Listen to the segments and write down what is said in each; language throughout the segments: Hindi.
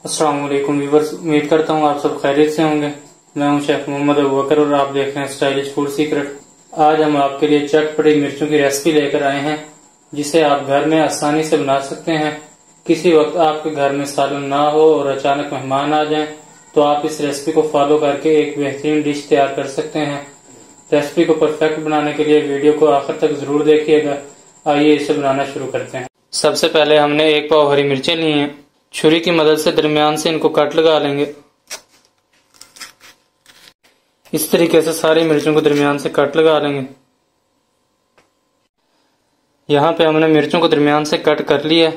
अस्सलाम वालेकुम व्यूअर्स, उम्मीद करता हूँ आप सब खैरियत से होंगे। मैं हूँ शेफ मोहम्मद अबू बकर और आप देख रहे हैं स्टाइलिश फूड सीक्रेट। आज हम आपके लिए चटपटी मिर्चों की रेसिपी लेकर आए हैं जिसे आप घर में आसानी से बना सकते हैं। किसी वक्त आपके घर में सालन ना हो और अचानक मेहमान आ जाएं तो आप इस रेसिपी को फॉलो करके एक बेहतरीन डिश तैयार कर सकते हैं। रेसिपी को परफेक्ट बनाने के लिए वीडियो को आखिर तक जरूर देखिएगा। आइए इसे बनाना शुरू करते हैं। सबसे पहले हमने 1 पाव हरी मिर्चें ली हैं। छुरी की मदद से दरमियान से इनको कट लगा लेंगे। इस तरीके से सारी मिर्चों को दरमियान से कट लगा लेंगे। यहाँ पे हमने मिर्चों को दरमियान से कट कर लिया।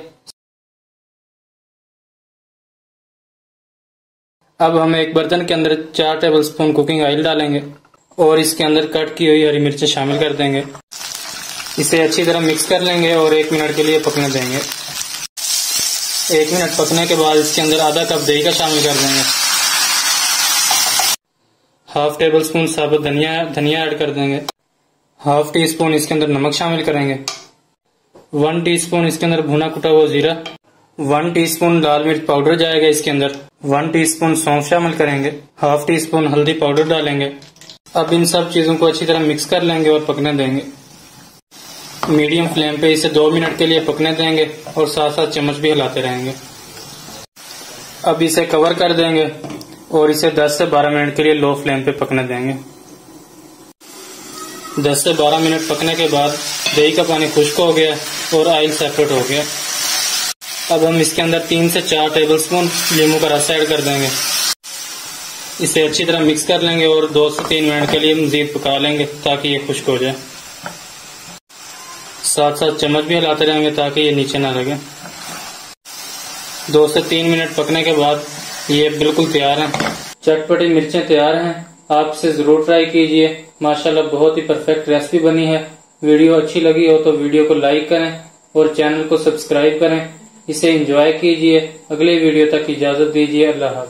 अब हम एक बर्तन के अंदर 4 टेबलस्पून कुकिंग ऑयल डालेंगे और इसके अंदर कट की हुई हरी मिर्चें शामिल कर देंगे। इसे अच्छी तरह मिक्स कर लेंगे और 1 मिनट के लिए पकने देंगे। 1 मिनट पकने के बाद इसके अंदर आधा कप दही का शामिल कर देंगे। हाफ टेबल स्पून साबुत धनिया ऐड कर देंगे। हाफ टी स्पून इसके अंदर नमक शामिल करेंगे। 1 टीस्पून इसके अंदर भुना कुटा हुआ जीरा। 1 टीस्पून लाल मिर्च पाउडर जाएगा इसके अंदर। 1 टीस्पून सौंफ शामिल करेंगे। हाफ टी स्पून हल्दी पाउडर डालेंगे। अब इन सब चीजों को अच्छी तरह मिक्स कर लेंगे और पकने देंगे। मीडियम फ्लेम पे इसे 2 मिनट के लिए पकने देंगे और साथ साथ चम्मच भी हिलाते रहेंगे। अब इसे कवर कर देंगे और इसे 10 से 12 मिनट के लिए लो फ्लेम पे पकने देंगे। 10 से 12 मिनट पकने के बाद दही का पानी खुश्क हो गया और ऑयल सेपरेट हो गया। अब हम इसके अंदर 3 से 4 टेबलस्पून नींबू का रस ऐड कर देंगे। इसे अच्छी तरह मिक्स कर लेंगे और 2 से 3 मिनट के लिए मजीद पका लेंगे ताकि ये खुश्क हो जाए। साथ साथ चम्मच भी हिलाते रहेंगे ताकि ये नीचे ना लगे। 2 से 3 मिनट पकने के बाद ये बिल्कुल तैयार हैं। चटपटी मिर्चें तैयार हैं। आप इसे जरूर ट्राई कीजिए। माशाल्लाह बहुत ही परफेक्ट रेसिपी बनी है। वीडियो अच्छी लगी हो तो वीडियो को लाइक करें और चैनल को सब्सक्राइब करें। इसे एंजॉय कीजिए। अगले वीडियो तक इजाजत दीजिए। अल्लाह हाफ़िज़।